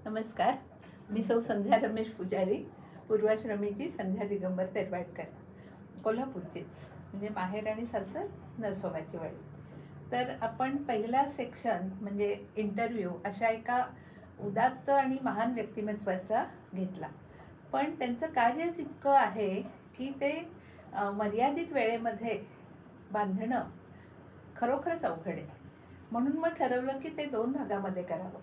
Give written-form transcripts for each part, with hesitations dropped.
नमस्कार. मी सौ संध्या रमेश पुजारी, पूर्वाश्रमीची संध्या दिगंबर तेरवाडकर, कोल्हापूरचीच, म्हणजे माहेर आणि सासर नरसोबाची वाडी. तर आपण पहिला सेक्शन म्हणजे इंटरव्ह्यू अशा एका उदात्त आणि महान व्यक्तिमत्वाचा घेतला. पण त्यांचं कार्यच इतकं आहे की ते मर्यादित वेळेमध्ये बांधणं खरोखरच अवघड आहे. म्हणून मग ठरवलं की ते 2 भागामध्ये करावं.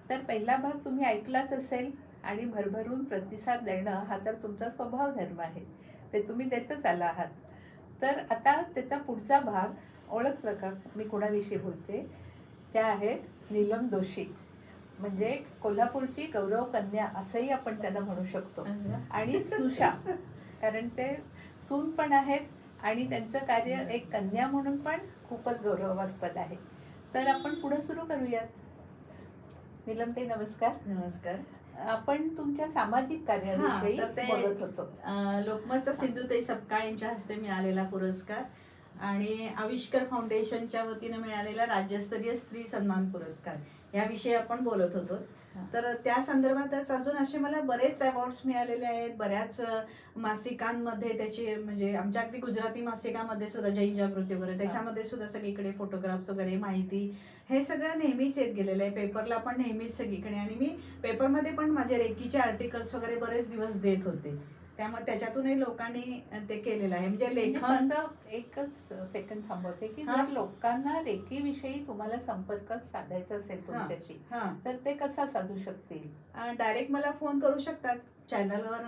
तर पहिला भाग तुम्ही ऐकलाच असेल आणि भरभरून प्रतिसाद देणं हा तर तुमचा स्वभाव धर्म आहे, ते तुम्ही देतच आला आहात. तर आता त्याचा पुढचा भाग ओळखलं का मी कोणाविषयी बोलते? त्या आहेत नीलम दोशी, म्हणजे कोल्हापूरची गौरव कन्या असंही आपण त्यांना म्हणू शकतो, आणि सुशा, कारण ते सून पण आहेत आणि त्यांचं कार्य एक कन्या म्हणून पण खूपच गौरवास्पद आहे. तर आपण पुढे सुरू करूयात. नीलमताई नमस्कार. नमस्कार. आपण तुमच्या सामाजिक कार्याविषयी बोलत होतो. लोकमतचा सिंधुताई सपकाळ यांच्या हस्ते मिळालेला पुरस्कार आणि आविष्कार फाउंडेशनच्या वतीने मिळालेला राज्यस्तरीय स्त्री सन्मान पुरस्कार याविषयी आपण बोलत होतो. तर त्या संदर्भातच अजून असे मला बरेच अवॉर्ड्स मिळालेले आहेत. बऱ्याच मासिकांमध्ये त्याची, म्हणजे आमच्या अगदी गुजराती मासिकामध्ये सुद्धा जैन जागृती वगैरे त्याच्यामध्ये सुद्धा सगळीकडे फोटोग्राफ्स वगैरे माहिती हे सगळं नेहमीच येत गेलेलं आहे. पेपरला पण नेहमीच सगळीकडे, आणि मी पेपरमध्ये पण माझे रेकीचे आर्टिकल्स वगैरे बरेच दिवस देत होते. त्यामुळे त्याच्यातूनही लोकांनी ते केलेलं आहे. म्हणजे लेखन. एकच सेकंद थांबवते की जर लोकांना रेकी विषयी तुम्हाला संपर्क साधायचा असेल तुमच्याशी, तर ते कसा साधू शकतील? डायरेक्ट मला फोन करू शकतात. चॅनलवर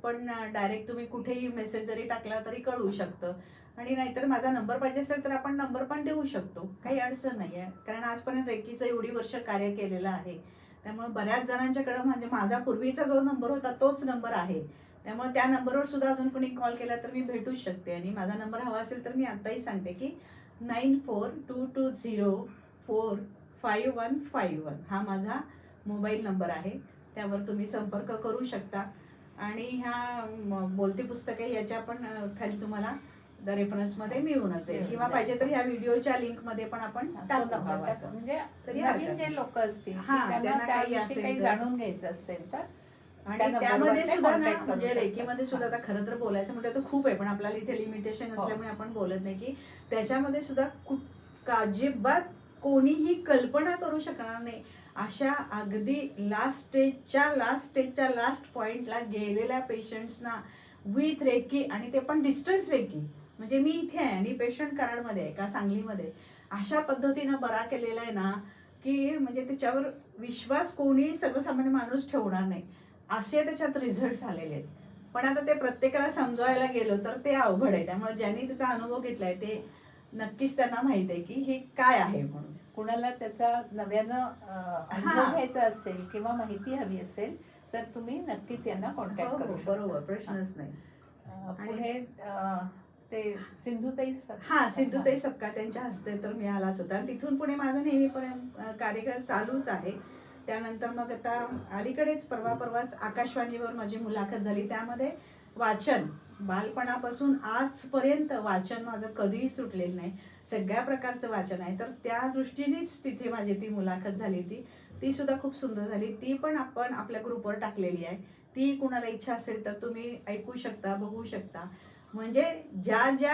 पण डायरेक्ट तुम्ही कुठेही मेसेज जरी टाकला तरी कळवू शकतं. आणि नाहीतर माझा नंबर पाहिजे असेल तर आपण नंबर पण देऊ शकतो, काही अडचण नाही आहे. कारण आजपर्यंत रेकीचं एवढी वर्ष कार्य केलेलं आहे, त्यामुळे बऱ्याच जणांच्याकडं म्हणजे माझा पूर्वीचा जो नंबर होता तोच नंबर आहे. त्यामुळे त्या नंबरवर सुद्धा अजून कोणी कॉल केला तर मी भेटूच शकते. आणि माझा नंबर हवा असेल तर मी आत्ताही सांगते की 9422045151 हा माझा मोबाईल नंबर आहे. त्यावर तुम्ही संपर्क करू शकता. आणि ह्या बोलती पुस्तके याच्या पण खाली तुम्हाला रेफरन्समध्ये मिळूनच आहे, किंवा पाहिजे तर ह्या व्हिडिओच्या लिंकमध्ये पण आपण टाकू. म्हणजे नवीन जे लोक असतील त्यांना काही जाणून घ्यायचं असेल तर. आणि त्यामध्ये सुद्धा ना, म्हणजे रेकीमध्ये सुद्धा आता खरं तर बोलायचं म्हटलं तर खूप आहे, पण आपल्याला इथे लिमिटेशन असल्यामुळे आपण बोलत नाही. की त्याच्यामध्ये सुद्धा अजिबात कोणीही कल्पना करू शकणार नाही अशा अगदी लास्ट स्टेजच्या लास्ट पॉइंटला गेलेल्या पेशंट्सना विथ रेकी, आणि ते पण डिस्टन्स रेकी. म्हणजे मी इथे आहे आणि पेशंट कराडमध्ये आहे का सांगलीमध्ये, अशा पद्धतीनं बरा केलेला आहे ना, की म्हणजे त्याच्यावर विश्वास कोणी सर्वसामान्य माणूस ठेवणार नाही, असे त्याच्यात रिझल्ट आलेले आहेत. पण आता ते प्रत्येकाला समजवायला गेलो तर ते अवघड आहे. त्यामुळे ज्यांनी त्याचा अनुभव घेतलाय ते नक्कीच त्यांना माहित आहे की हे काय आहे म्हणून. कुणाला त्याचा नव्यानं अनुभव घ्यायचा असेल किंवा माहिती हवी असेल तर तुम्ही नक्कीच यांना कॉन्टॅक्ट करू शकता. बरोबर, प्रश्नच नाही. पुढे ते सिंधुताई सपकाळ त्यांच्या हस्ते तर मिळालाच होता. तिथून पुढे माझा नेहमीपर्यंत कार्यक्रम चालूच आहे. त्यानंतर मग आता अलीकडेच परवाच आकाशवाणीवर माझी मुलाखत झाली. त्यामध्ये वाचन, बालपणापासून आजपर्यंत वाचन माझं कधीही सुटलेलं नाही. सगळ्या प्रकारचं वाचन आहे. तर त्या दृष्टीनेच तिथे माझी ती मुलाखत झाली. ती सुद्धा खूप सुंदर झाली. ती पण आपण आपल्या ग्रुपवर टाकलेली आहे. ती कुणाला इच्छा असेल तर तुम्ही ऐकू शकता, बघू शकता. म्हणजे ज्या ज्या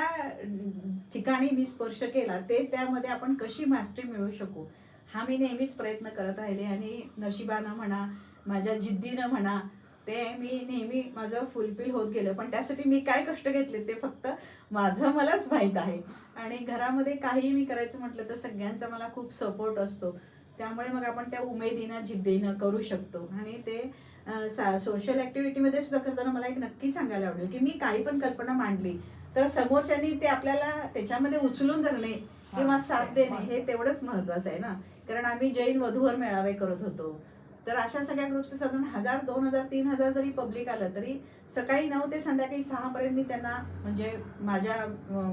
ठिकाणी मी स्पर्श केला ते त्यामध्ये आपण कशी मास्टरी मिळवू शकू हा मी नेहमीच प्रयत्न करत राहिले. आणि नशिबानं म्हणा, माझ्या जिद्दीनं म्हणा, ते मी नेहमी माझं फुलफिल होत गेलं. पण त्यासाठी मी काय कष्ट घेतले ते फक्त मलाच माहीत आहे. आणि घरामध्ये काहीही मी करायचं म्हटलं तर सगळ्यांचा मला खूप सपोर्ट असतो. त्यामुळे मग आपण त्या उमेदीनं, जिद्दीनं करू शकतो. आणि ते सोशल ॲक्टिव्हिटीमध्ये सुद्धा करताना मला एक नक्की सांगायला आवडेल की मी काही पण कल्पना मांडली तर समोरच्यांनी ते आपल्याला त्याच्यामध्ये उचलून धरणे किंवा साथ देणे हे तेवढंच महत्त्वाचं आहे ना. कारण आम्ही जैन वधूवर मेळावे करत होतो. तर अशा सगळ्या ग्रुपचं साधारण 1000, 2000, 3000 जरी पब्लिक आलं तरी सकाळी 9 ते संध्याकाळी 6 पर्यंत मी त्यांना, म्हणजे माझ्या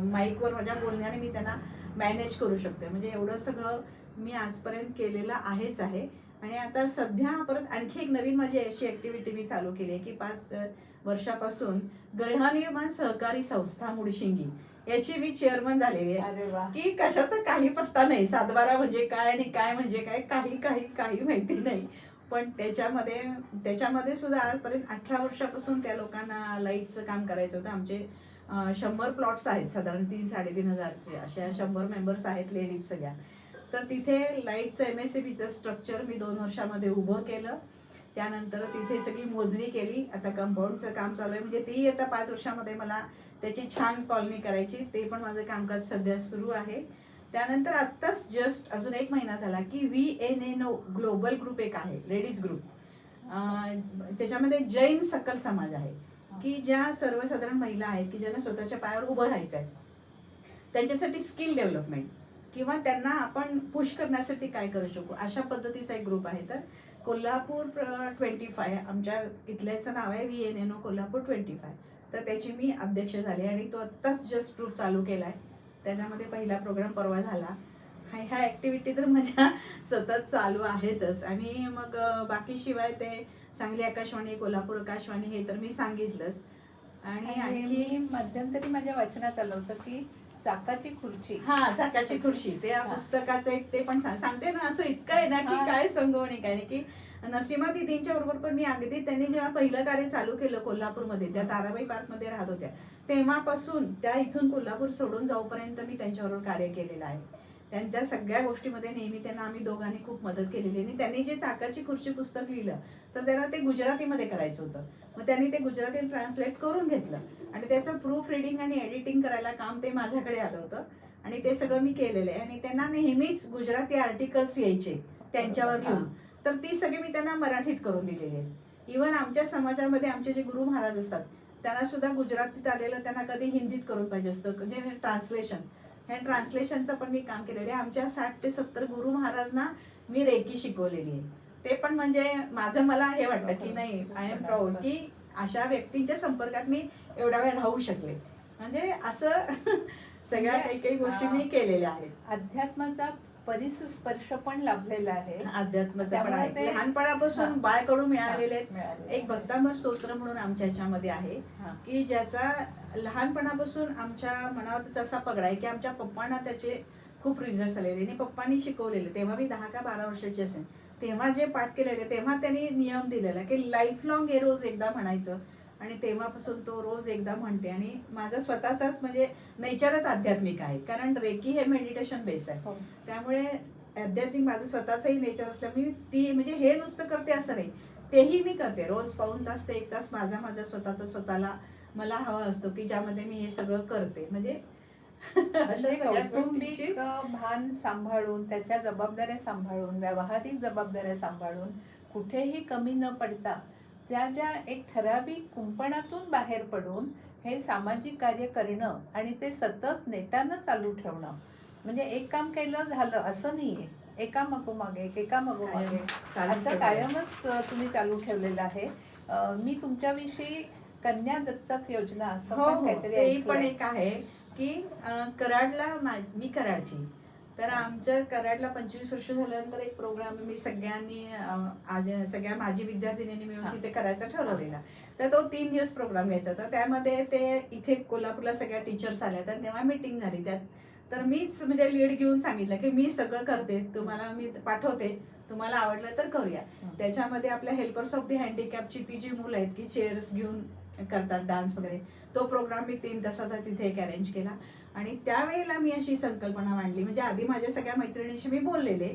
माईकवर माझ्या बोलण्याने मी त्यांना मॅनेज करू शकते. म्हणजे एवढं सगळं मी आजपर्यंत केलेलं आहे. आणि आता सध्या परत आणखी एक नवीन माझी अशी ॲक्टिव्हिटी मी चालू केली आहे की 5 वर्षापासून गृहनिर्माण सहकारी संस्था मुडशिंगी याची मी चेअरमन झालेली आहे. की कशाचा काही पत्ता नाही, 7/12 म्हणजे काय आणि काय म्हणजे काय काही माहिती नाही. पण त्याच्यामध्ये सुद्धा आजपर्यंत 18 वर्षापासून त्या लोकांना लाईटचं काम करायचं होतं. आमचे 100 प्लॉट्स आहेत साधारण 3,000-3,500चे अशा 100 मेंबर्स आहेत लेडीज सगळ्या. तर तिथे लाईटचं MSCBचं स्ट्रक्चर मी 2 वर्षामध्ये उभं केलं. त्यानंतर तिथे सगळी मोजणी केली. आता कंपाऊंडचं काम चालू आहे, म्हणजे ती आता 5 वर्षामध्ये मला त्याची छान कॉलनी करायची. ते पण माझं कामकाज सध्या सुरू आहे. त्यानंतर आत्ताच जस्ट अजून 1 महिना झाला की VNNO ग्लोबल ग्रुप एक आहे, लेडीज ग्रुप. त्याच्यामध्ये जैन सकल समाज आहे की ज्या सर्वसाधारण महिला आहेत की ज्यांना स्वतःच्या पायावर उभं राहायचं आहे, त्यांच्यासाठी स्किल डेव्हलपमेंट किंवा त्यांना आपण पुश करण्यासाठी काय करू शकू अशा पद्धतीचा एक ग्रुप आहे. तर कोल्हापूर 25 आमच्या इथल्याचं नाव आहे VNNO कोल्हापूर 25. तर त्याची मी अध्यक्ष झाले आणि तो आत्ताच जस्ट ग्रुप चालू केला आहे. त्याच्यामध्ये पहिला प्रोग्राम परवा झाला. ह्या ॲक्टिव्हिटी तर माझ्या सतत चालू आहेतच. आणि मग बाकी शिवाय ते सांगली आकाशवाणी, कोल्हापूर आकाशवाणी हे तर मी सांगितलंच. आणि आणि आणखी मी मध्यंतरी माझ्या वाचनात आलं होतं की चाकाची खुर्ची. हा, चाकाची खुर्ची, त्या पुस्तकाचं एक ते पण सांगते ना. असं इतकं आहे ना की काय सांगू आणि काय नाही. की नसीमा दिदींच्या बरोबर पण मी अगदी त्यांनी जेव्हा पहिलं कार्य चालू केलं कोल्हापूरमध्ये, त्या ताराबाई पार्कमध्ये राहत होत्या, तेव्हापासून त्या इथून कोल्हापूर सोडून जाऊपर्यंत मी त्यांच्याबरोबर कार्य केलेलं आहे. त्यांच्या सगळ्या गोष्टीमध्ये नेहमी त्यांना आम्ही दोघांनी खूप मदत केलेली. आणि त्यांनी जे चाकाची खुर्ची पुस्तक लिहिलं तर त्यांना ते गुजरातीमध्ये करायचं होतं. मग त्यांनी ते गुजराती ट्रान्सलेट करून घेतलं आणि त्याचं प्रूफ रिडिंग आणि एडिटिंग करायला काम ते माझ्याकडे आलं होतं. आणि ते सगळं मी केलेलं आहे. आणि त्यांना नेहमीच गुजराती आर्टिकल्स यायचे त्यांच्यावर लिहून, तर ती सगळी मी त्यांना मराठीत करून दिलेली आहे. इव्हन आमच्या समाजामध्ये आमचे जे गुरु महाराज असतात त्यांना सुद्धा गुजरातीत आलेलं त्यांना कधी हिंदीत करून पाहिजे असतं, म्हणजे ट्रान्सलेशन. ह्या ट्रान्सलेशनचं पण मी काम केलेलं आहे. आमच्या 60 ते 70 गुरु महाराजांना मी रेकी शिकवलेली आहे. ते पण म्हणजे मला हे वाटतं की नाही, आय एम प्राऊड की अशा व्यक्तींच्या संपर्कात मी एवढा वेळ राहू शकले. म्हणजे असं सगळ्या काही गोष्टी मी केलेल्या आहेत. अध्यात्माचा परिस्पर्श पण लाभलेला आहे. अध्यात्माचं पण आहे, लहानपणापासून बाळकडून मिळालेले आहेत. एक भक्तांबर स्तोत्र म्हणून आमच्या ह्याच्यामध्ये आहे की ज्याचा लहानपणापासून आमच्या मनावर तसा पगडा आहे की आमच्या पप्पांना त्याचे खूप रिझल्ट आलेले. आणि पप्पांनी शिकवलेले तेव्हा मी 10 का 12 वर्षाची असेल, तेव्हा जे पाठ केलेले तेव्हा त्यांनी नियम दिलेला की लाईफ लॉंग हे रोज एकदा म्हणायचं. आणि तेव्हापासून तो रोज एकदा म्हणते. आणि माझा स्वतःचाच म्हणजे नेचरच आध्यात्मिक आहे, कारण रेकी हे मेडिटेशन बेस आहे. त्यामुळे आध्यात्मिक माझं स्वतःचंही नेचर असल्यामुळे ती म्हणजे हे नुसतं करते असं नाही, तेही मी करते. रोज पाऊण तास ते 1 तास माझा स्वतःचा स्वतःला मला हवा असतो की ज्यामध्ये मी हे सगळं करते. म्हणजे कौटुंबिक भान सांभाळून, त्याच्या जबाबदाऱ्या सांभाळून, व्यावहारिक जबाबदाऱ्या सांभाळून, कुठेही कमी न पडता त्या एक ठराविक कुंपणातून बाहेर पडून हे सामाजिक कार्य करणं आणि ते सतत नेटानं चालू ठेवणं. म्हणजे एक काम केलं झालं असं नाहीये, एका मागोमागे असं कायमच तुम्ही चालू ठेवलेलं आहे. मी तुमच्याविषयी कन्या दत्तक योजना असं पण काहीतरी पण एक आहे की कराडला मी कराडची, तर आमच्या कराडला 25 वर्ष झाल्यानंतर एक प्रोग्राम मी सगळ्यांनी सगळ्या माझी विद्यार्थिनींनी मिळून तिथे करायचा ठरवलेला. तर तो 3 दिवस प्रोग्राम घ्यायचा होता. त्यामध्ये ते इथे कोल्हापूरला सगळ्या टीचर्स आल्या तर तेव्हा मीटिंग झाली. त्यात तर मीच म्हणजे लीड घेऊन सांगितलं की मी सगळं करते, तुम्हाला मी पाठवते, तुम्हाला आवडलं तर करूया. त्याच्यामध्ये आपल्या हेल्पर्स ऑफ दी हँडिकॅपची ती जी मुलं आहेत की चेअर्स घेऊन करतात डान्स वगैरे, तो प्रोग्राम मी 3 तासाचा तिथे एक अरेंज केला. आणि त्यावेळेला मी अशी संकल्पना मांडली, म्हणजे आधी माझ्या सगळ्या मैत्रिणीशी मी बोललेले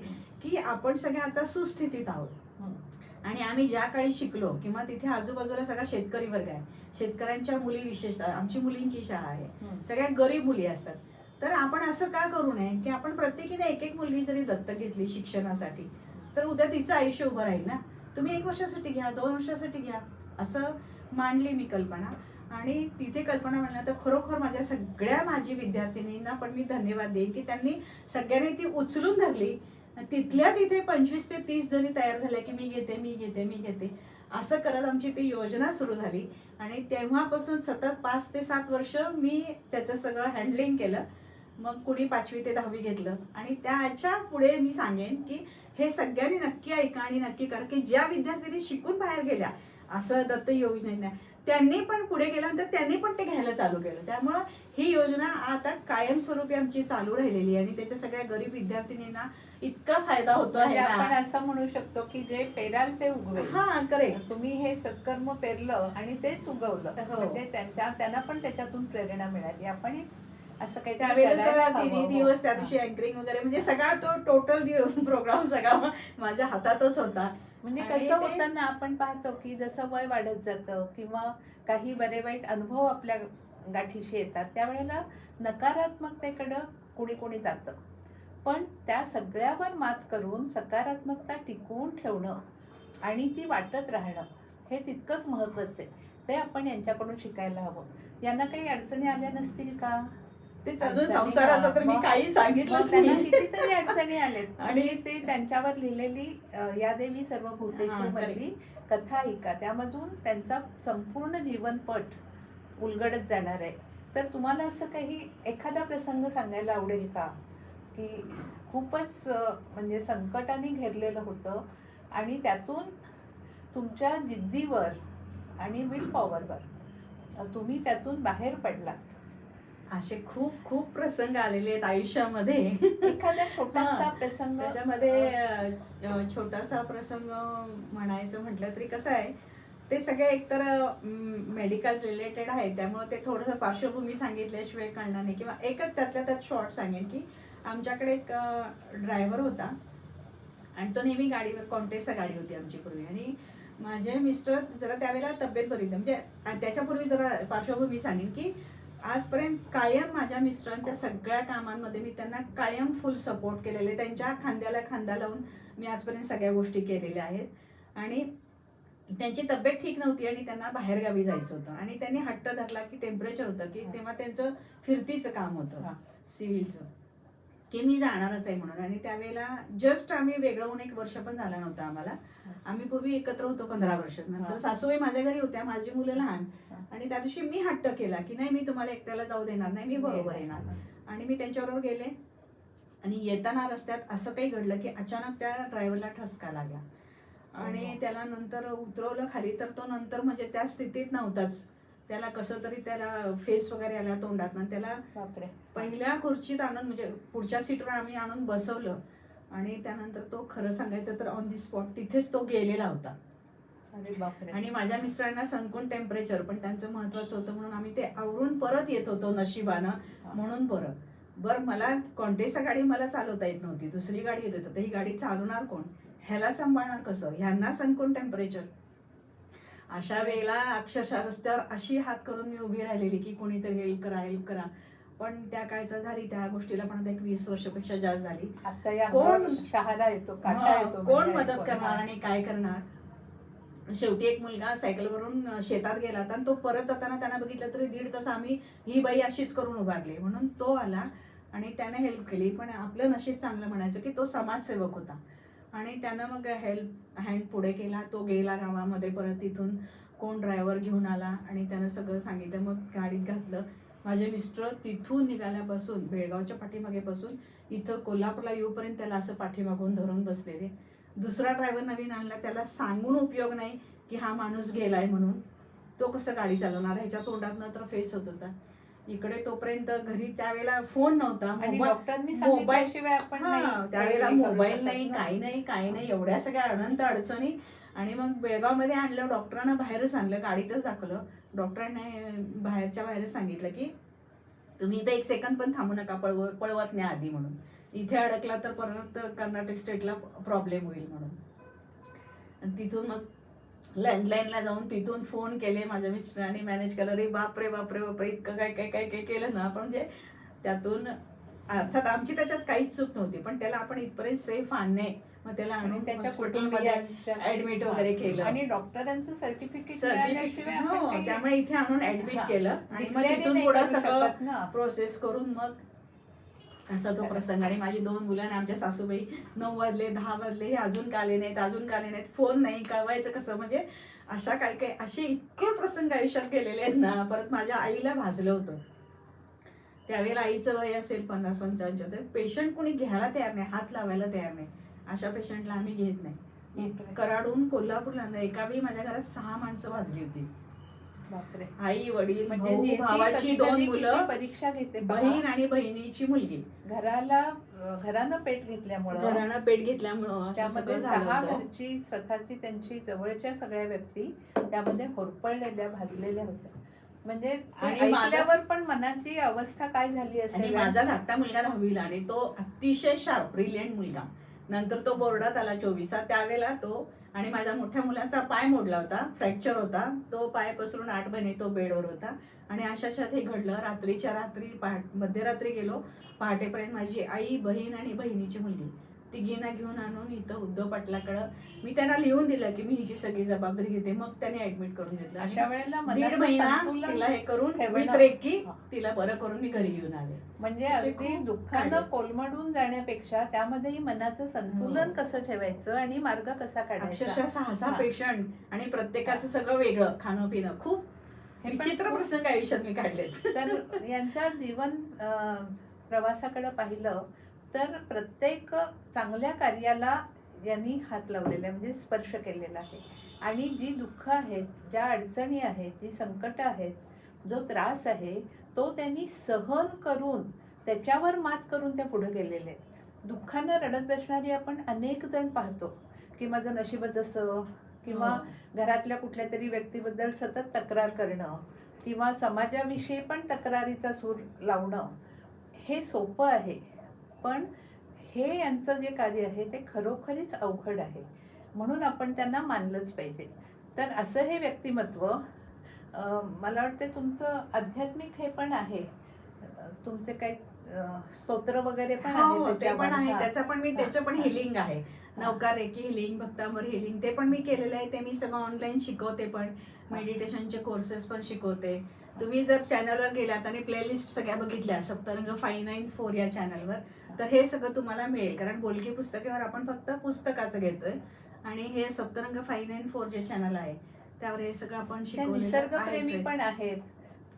की आपण सगळ्या आता सुस्थितीत आहोत आणि आम्ही ज्या काळी शिकलो किंवा तिथे आजूबाजूला सगळा शेतकरी वर्ग आहे, शेतकऱ्यांच्या मुली विशेषतः, आमची मुलींची शाळा आहे, सगळ्या गरीब मुली असतात. तर आपण असं का करू नये की आपण प्रत्येकीने एक मुलगी जरी दत्तक घेतली शिक्षणासाठी तर उद्या तिचं आयुष्य उभं राहील ना. तुम्ही 1 वर्षासाठी घ्या, 2 वर्षासाठी घ्या, असं मांडली मी कल्पना. आणि तिथे कल्पना म्हणलं तर खरोखर माझी विद्यार्थिनींना पण मी धन्यवाद देईन की त्यांनी सगळ्यांनी ती उचलून धरली. तिथल्या तिथे 25 ते 30 जणी तयार झाल्या की मी घेते असं करत आमची ती योजना सुरू झाली. आणि तेव्हापासून सतत 5 ते 7 वर्ष मी त्याचं सगळं हँडलिंग केलं. मग कुणी 5वी ते 10वी घेतलं. आणि त्याच्या पुढे मी सांगेन की हे सगळ्यांनी नक्की ऐका आणि नक्की करा की ज्या विद्यार्थिनी शिकून बाहेर गेल्या असं दत्त योजनेने, त्यांनी पण पुढे गेल्यानंतर त्यांनी पण ते घ्यायला चालू केलं. त्यामुळं ही योजना आता कायमस्वरूपी आमची चालू राहिलेली आहे आणि त्याच्या सगळ्या गरीब विद्यार्थिनींना इतका फायदा होतो म्हणजे आहे आपण ना. असं म्हणू शकतो की जे पेराल ते उगवेल. हा, करेक्ट. तुम्ही हे सत्कर्म पेरलं आणि तेच उगवलं, हो. म्हणजे त्यांना पण त्याच्यातून प्रेरणा मिळाली. आपण असं काही त्यावेळेला हो. तिन्ही दिवस त्या दिवशी अँकरिंग वगैरे म्हणजे सगळा तो टोटल प्रोग्राम सगळा माझ्या हातातच होता. म्हणजे आणि कसं ते- होतं ना, आपण पाहतो की जसं वय वाढत जातं किंवा काही बरे वाईट अनुभव आपल्या गाठीशी येतात, त्यावेळेला नकारात्मकतेकडं कोणी कोणी जातं. पण त्या सगळ्यावर मात करून सकारात्मकता टिकवून ठेवणं आणि ती वाटत राहणं हे तितकंच महत्त्वाचं आहे. ते आपण यांच्याकडून शिकायला हवं. यांना काही अडचणी आल्या नसतील का? तेच अजून अडचणी संसाराचं तर मी मग- काही मग सांगितलंच त्यांना नाही. कितीतरी अडचणी आल्यात. आणि- आणि ते त्यांच्यावर लिहिलेली या देवी सर्व हा, भूतेषु मधली कथा ऐका, त्यामधून त्यांचा संपूर्ण जीवनपट उलगडत जाणार आहे. तर तुम्हाला असं काही एखादा प्रसंग सांगायला आवडेल का, की खूपच म्हणजे संकटाने घेरलेलं होतं आणि त्यातून तुमच्या जिद्दीवर आणि विल पॉवरवर तुम्ही त्यातून बाहेर पडलात? असे खूप खूप प्रसंग आलेले आहेत आयुष्यामध्ये. एखादा छोटासा प्रसंग. त्याच्यामध्ये छोटासा प्रसंग म्हणायचं म्हटलं तरी कसं आहे, ते सगळे एकतर मेडिकल रिलेटेड आहे, त्यामुळे ते थोडंसं पार्श्वभूमी सांगितल्याशिवाय कळणार नाही. किंवा एकच त्यातल्या त्यात शॉर्ट सांगेन की आमच्याकडे एक ड्रायव्हर होता आणि तो नेहमी गाडीवर, कॉन्टेस्टचा गाडी होती आमची पूर्वी, आणि माझे मिस्टर जरा त्यावेळेला तब्येत बरी होती. म्हणजे त्याच्यापूर्वी जरा पार्श्वभूमी सांगेन की आजपर्यंत कायम माझ्या मिस्टरांच्या सगळ्या कामांमध्ये मी त्यांना कायम फुल सपोर्ट केलेले. त्यांच्या खांद्याला खांदा लावून मी आजपर्यंत सगळ्या गोष्टी केलेल्या आहेत. आणि त्यांची तब्येत ठीक नव्हती आणि त्यांना बाहेरगावी जायचं होतं आणि त्यांनी हट्ट धरला की टेम्परेचर होतं की तेव्हा त्यांचं फिरतीचं काम होतं सिव्हिलचं, की मी जाणारच आहे म्हणून. आणि त्यावेळेला जस्ट आम्ही वेगळं होऊन 1 वर्ष पण झाला नव्हता आम्हाला. आम्ही पूर्वी एकत्र होतो 15 वर्ष. नंतर सासूबाई माझ्या घरी होत्या, माझी मुलं लहान. आणि त्या दिवशी मी हट्ट केला की नाही, मी तुम्हाला एकट्याला जाऊ देणार नाही, मी बरोबर येणार. आणि मी त्यांच्याबरोबर गेले आणि येताना रस्त्यात असं काही घडलं की अचानक त्या ड्रायव्हरला ठसका लागला आणि त्याला नंतर उतरवलं खाली. तर तो नंतर म्हणजे त्या स्थितीत नव्हताच. त्याला कसं तरी त्याला फेस वगैरे आला तोंडात. त्याला पहिल्या खुर्चीत आणून, म्हणजे पुढच्या सीटवर आम्ही आणून बसवलं. आणि त्यानंतर तो खरं सांगायचं तर ऑन दी स्पॉट तिथेच तो गेलेला होता. आणि माझ्या मिस्टरांना संकून टेम्परेचर, पण त्यांचं महत्वाचं होतं म्हणून आम्ही ते आवरून परत येत होतो नशिबानं. म्हणून बरं मला कॉन्टेस्टचा गाडी मला चालवता येत नव्हती, दुसरी गाडी येत होती. तर ही गाडी चालवणार कोण, ह्याला सांभाळणार कसं, ह्यांना संकून टेम्परेचर. अशा वेळेला अक्षरशः रस्त्यावर अशी हात करून मी उभी राहिलेली की कोणीतरी हेल्प करा. पण त्या काळचा झाली, त्या गोष्टीला पण आता 20 वर्षापेक्षा जास्त झाली. कोण शहारा येतो, काटा येतो, कोण मदत करणार आणि काय करणार. शेवटी एक मुलगा सायकलवरून शेतात गेला होता आणि तो परत जाताना त्यांना बघितलं तरी 1.5 तास आम्ही ही बाई अशीच करून उभारली. म्हणून तो आला आणि त्याने हेल्प केली. पण आपलं नशीब चांगलं म्हणायचं की तो समाजसेवक होता आणि त्यानं मग हेल्प हँड पुढे केला. तो गेला गावामध्ये, परत तिथून कोण ड्रायव्हर घेऊन आला आणि त्यानं सगळं सांगितलं. मग गाडीत घातलं. माझे मिस्टर तिथून निघाल्यापासून, बेळगावच्या पाठीमागेपासून इथं कोल्हापूरला येऊपर्यंत त्याला असं पाठीमागून धरून बसलेले. दुसरा ड्रायव्हर नवीन आणला, त्याला सांगून उपयोग नाही की हा माणूस गेलाय म्हणून. तो कसं गाडी चालवणार, ह्याच्या तोंडातनं तर फेस होत होता. इकडे तोपर्यंत घरी त्यावेळेला फोन नव्हता, त्यावेळेला मोबाईल नाही, काही नाही, एवढ्या सगळ्या अनंत अडचणी. आणि मग बेळगावमध्ये आणलं, डॉक्टरांना बाहेरच आणलं, गाडीतच दाखवलं. डॉक्टरांनी बाहेरच सांगितलं की तुम्ही इथं 1 सेकंद पण थांबू नका, पळवत नाही आधी म्हणून. इथे अडकला तर परत कर्नाटक स्टेटला प्रॉब्लेम होईल म्हणून. आणि तिथून मग लँडलाईनला जाऊन तिथून फोन केले माझ्या मिस्टरांनी, मॅनेज केलं. अरे बापरे इतकं काय केलं ना आपण. म्हणजे त्यातून अर्थात आमची त्याच्यात काहीच चूक नव्हती, पण त्याला आपण इथपर्यंत सेफ आणणे, मग त्याला आणून हॉस्पिटलमध्ये ऍडमिट वगैरे केलं आणि डॉक्टरांचं सर्टिफिकेट त्यामुळे इथे आणून ऍडमिट केलं. आणि मग तिथून पुढे सगळं प्रोसेस करून मग असा तो प्रसंग. आणि माझी 2 मुलं आणि आमच्या सासूबाई 9 वाजले 10 वाजले, हे अजून का आले नाहीत, फोन नाही, कळवायचं कसं. म्हणजे अशा काय असे इतके प्रसंग आयुष्यात गेलेले आहेत ना. परत माझ्या आईला भाजलं होतं. त्यावेळेला आईचं वय असेल 50-55. तर पेशंट कोणी घ्यायला तयार नाही, हात लावायला तयार नाही. अशा पेशंटला आम्ही घेत नाही. कराडून कोल्हापूरला एका वेळी माझ्या घरात 6 माणसं भाजली होती. बापरे. आई वडील म्हणजे भाऊ नियती भावाची कधी-कधी 2 किती मुलं, परीक्षा घेते पहा. बहीण आणि बहिणीची मुलगी. घरानं पेट घेतल्यामुळं घरानं पेट घेतल्यामुळं असं सगळं त्यामध्ये झालं 6 होतं. घरची स्वतःची त्यांची जवळच्या सगळ्या व्यक्ती त्यामध्ये होरपळलेल्या भाजलेल्या होत्या. म्हणजे ते आणि माझं- ऐकल्यावर पण मनाची अवस्था काय झाली आणि असेल. माझा धाकटा मुलगा 10वीला आणि तो अतिशय शार्प ब्रिलियंट मुलगा. नंतर तो बोर्डात आला 24 त्यावेळेला तो. आणि माझ्या मोठ्या मुलाचा पाय मोडला होता, फ्रॅक्चर होता, तो पाय पसरून 8 महिने तो बेडवर होता. आणि अशाच्यात हे घडलं. रात्रीच्या रात्री मध्यरात्री गेलो, पहाटेपर्यंत माझी आई, बहीण आणि बहिणीची मुलगी तिघींना घेऊन आणून इथं उद्धव पाटलाकडं मी त्यांना लिहून दिलं की मी हिची सगळी जबाबदारी घेते. मग त्याने ऍडमिट करून घेतलं. अशा वेळेला 1.5 मनाचं महिना संतुलन तिला हे करून ठेवणं. वितरेकी तिला बरं करून मी घरी घेऊन आले. म्हणजे असे अगदी खूप दुःखानं काढले. कोलमडून जाण्यापेक्षा त्यामध्येही मनाचं संतुलन कसं ठेवायचं आणि मार्ग कसा काढायचा. अक्षरशः 6 हा. पेशंट आणि प्रत्येकाचं सगळं वेगळं खाणं पिणं. खूप हे पण विचित्र खूप- प्रसंग आयुष्यात मी काढलेत. तर यांच्या जीवन प्रवासाकडे पाहिलं तर प्रत्येक चांगल्या कार्याला यांनी हात लावलेला आहे, म्हणजे स्पर्श केलेला आहे. आणि जी दुःख आहेत, ज्या अडचणी आहेत, जी संकट आहेत, जो त्रास आहे तो त्यांनी सहन करून त्याच्यावर मात करून त्या पुढे गेलेले आहेत. दुःखानं रडत बसणारी आपण अनेक जण पाहतो की माझं नशीबच असं, किंवा हो. घरातल्या कुठल्या तरी व्यक्तीबद्दल सतत तक्रार करणं, किंवा समाजाविषयी पण तक्रारीचा सूर लावणं. हे सोपं आहे, पण हे यांचं जे कार्य आहे ते खरोखरीच अवघड आहे. म्हणून आपण त्यांना मानलंच पाहिजे. तर असं हे व्यक्तिमत्व, मला वाटते तुमचं आध्यात्मिक हे पण आहे, तुमचे काही स्तोत्र वगैरे पण हो, आहे ते पण आहे. हा. त्याचं पण हा. हिलिंग आहे. नवकार रेकी हिलिंग, भक्तांवर हिलिंग, ते पण मी केलेलं आहे. ते मी सगळं ऑनलाईन शिकवते, पण मेडिटेशनचे कोर्सेस पण शिकवते. तुम्ही जर चॅनलवर गेलात आणि प्लेलिस्ट सगळ्या बघितल्या सप्तरंग 594 या चॅनलवर, तर हे सगळं तुम्हाला मिळेल. कारण बोलकी पुस्तकावर आपण फक्त पुस्तकाचं घेतोय आणि हे सप्तरंग 594 जे चॅनल आहे त्यावर हे सगळं आपण त्या शिकवलेलं निसर्गप्रेमी आहेच. पण आहेत.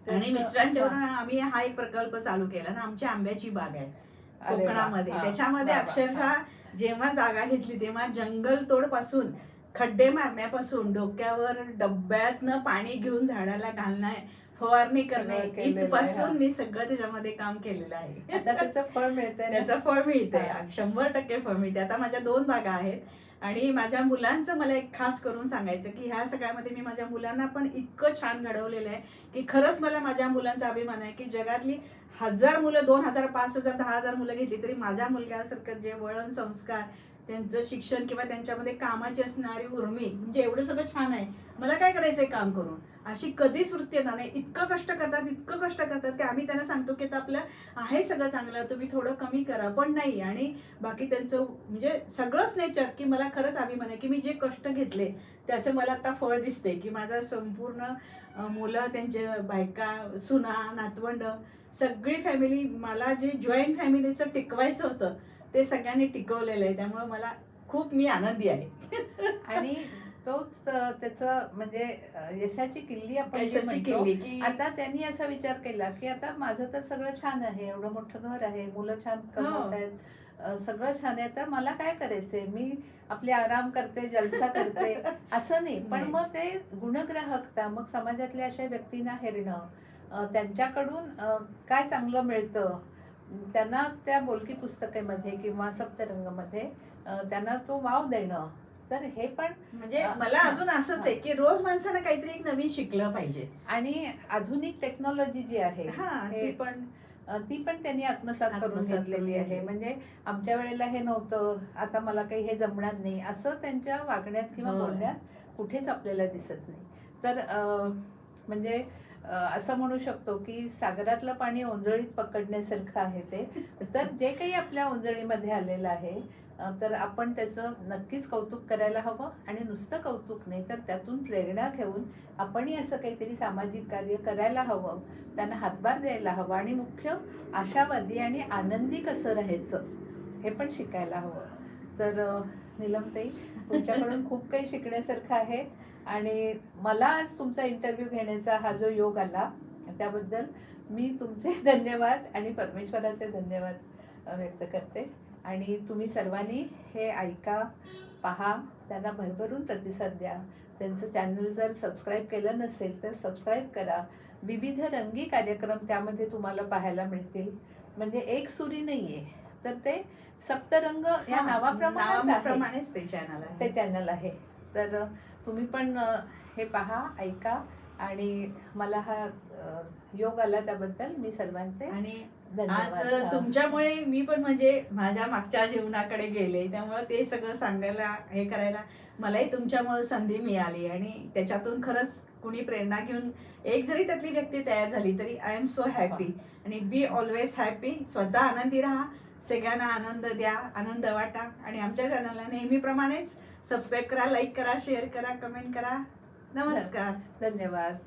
आणि त्याचं- मिस्टरांच्यावरून आम्ही हा एक प्रकल्प चालू केला ना, आमची आंब्याची बाग आहे अरे वा, कोकणामध्ये. हा, त्याच्यामध्ये वा, वा, अक्षरशः जेव्हा जागा घेतली तेव्हा जंगल तोड पासून, खड्डे मारण्यापासून, डोक्यावर डब्यातनं पाणी घेऊन झाडाला घालणं, फवारणी करणे, सगळं केलेलं आहे, इथपासून हा. मी सगळं त्याच्यामध्ये काम केलेलं आहे. आता त्याचं फळ मिळतंय ना. त्याचं फळ मिळते, हा. 100% फळ मिळते. आता माझ्या 2 बागा आहेत. आणि माझ्या मुलांचं मला एक खास करून सांगायचं की ह्या सगळ्यामध्ये मी माझ्या मुलांना पण इतकं छान घडवलेलं आहे की खरंच मला माझ्या मुलांचा अभिमान आहे की जगातली 1000 मुलं, 2000, 5000, 10000 मुलं घेतली तरी माझ्या मुलग्यासारखं जे वळण, संस्कार, त्यांचं शिक्षण किंवा त्यांच्यामध्ये कामाची असणारी उर्मी, म्हणजे एवढं सगळं छान आहे. मला काय करायचंय काम करून, अशी कधीच वृत्ती येणार नाही. इतकं कष्ट करतात की आम्ही त्यांना सांगतो की आपलं आहे सगळं चांगलं, तुम्ही थोडं कमी करा, पण नाही. आणि बाकी त्यांचं म्हणजे सगळंच नेचर की मला खरंच अभिमान आहे की मी जे कष्ट घेतले त्याचं मला आता फळ दिसते की माझा संपूर्ण मुलं, त्यांचे बायका, सुना, नातवंड, सगळी फॅमिली, मला जे जॉईंट फॅमिलीचं टिकवायचं होतं ते सगळ्यांनी टिकवलेलं आहे. त्यामुळे मला खूप मी आनंदी आहे. आणि तोच त्याचं म्हणजे यशाची किल्ली आपण जे कशाची म्हणतो. केली की आता त्यांनी असा विचार केला की आता माझं तर सगळं छान आहे, एवढं मोठं घर आहे, मुलं छान कमवत आहेत, सगळं छान आहे, तर मला काय करायचंय, मी आपले आराम करते, जलसा करते असं नाही. पण नाही. मग ते गुणग्राहकता, मग समाजातल्या अशा व्यक्तींना हेरणं, त्यांच्याकडून काय चांगलं मिळतं, त्यांना त्या बोलकी पुस्तकेमध्ये किंवा सप्तरंगमध्ये त्यांना तो वाव देणं. तर हे पण म्हणजे मला अजून असंच आहे की रोज माणसानं काहीतरी एक नवीन शिकलं पाहिजे. आणि आधुनिक टेक्नॉलॉजी जी आहे हा, ती पण ती पण त्यांनी आत्मसात करून आत्मसात करून घेतलेली आहे. घेतली. म्हणजे आमच्या वेळेला हे नव्हतं, आता मला काही हे जमणार नाही, असं त्यांच्या वागण्यात किंवा होय. बोलण्यात कुठेच आपल्याला दिसत नाही. तर म्हणजे असं म्हणू शकतो की सागरातलं पाणी ओंजळीत पकडण्यासारखं आहे ते. तर जे काही आपल्या ओंजळीमध्ये आलेलं आहे, तर आपण त्याचं नक्कीच कौतुक करायला हवं. आणि नुसतं कौतुक नाही, तर त्यातून प्रेरणा घेऊन आपणही असं काहीतरी सामाजिक कार्य करायला हवं, त्यांना हातभार द्यायला हवा. आणि मुख्य आशावादी आणि आनंदी कसं राहायचं हे पण शिकायला हवं. तर नीलमताई, तुमच्याकडून खूप काही शिकण्यासारखं आहे. आणि मला आज तुमचा इंटरव्ह्यू घेण्याचा हा जो योग आला त्याबद्दल मी तुमचे धन्यवाद आणि परमेश्वराचे धन्यवाद व्यक्त करते. आणि तुम्ही सर्वांनी हे ऐका, पहा, त्यांना भरभरून प्रतिसाद द्या. त्यांचं चॅनल जर सबस्क्राईब केलं नसेल तर सबस्क्राईब करा. विविध रंगी कार्यक्रम त्यामध्ये तुम्हाला पाहायला मिळतील. म्हणजे एक सुरी नाही आहे, तर ते सप्तरंग या नावाप्रमाणेच ते चॅनल आहे. तर तुम्ही पण हे पहा, ऐका आणि मला हा योग आला त्याबद्दल मी सर्वांचे आणि धन्यवाद. आज तुमच्यामुळे मी पण म्हणजे माझ्या मागच्या जीवनाकडे गेले, त्यामुळे ते सगळं सांगायला हे करायला मलाही तुमच्यामुळे संधी मिळाली आणि त्याच्यातून खरंच कुणी प्रेरणा घेऊन एक जरी त्यातली व्यक्ती तयार झाली तरी आय एम सो हॅपी. आणि बी ऑलवेज हॅपी. स्वतः आनंदी राहा, सगळ्यांना आनंद द्या, आनंद वाटा आणि आमच्या चॅनलला नेहमीप्रमाणेच सबस्क्राईब करा, लाईक करा, शेअर करा, कमेंट करा. नमस्कार. धन्यवाद.